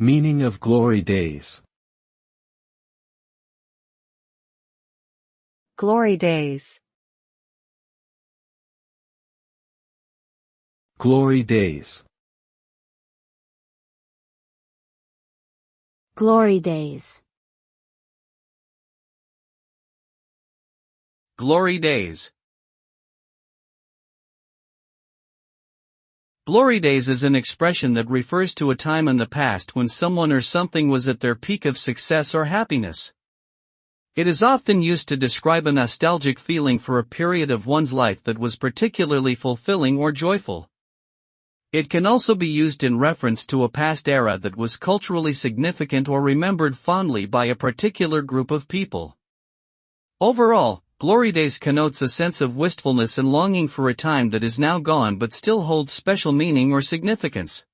Meaning of glory days. Glory days. Glory days. Glory days. Glory days. Glory days is an expression that refers to a time in the past when someone or something was at their peak of success or happiness. It is often used to describe a nostalgic feeling for a period of one's life that was particularly fulfilling or joyful. It can also be used in reference to a past era that was culturally significant or remembered fondly by a particular group of people. Overall, glory days connotes a sense of wistfulness and longing for a time that is now gone but still holds special meaning or significance.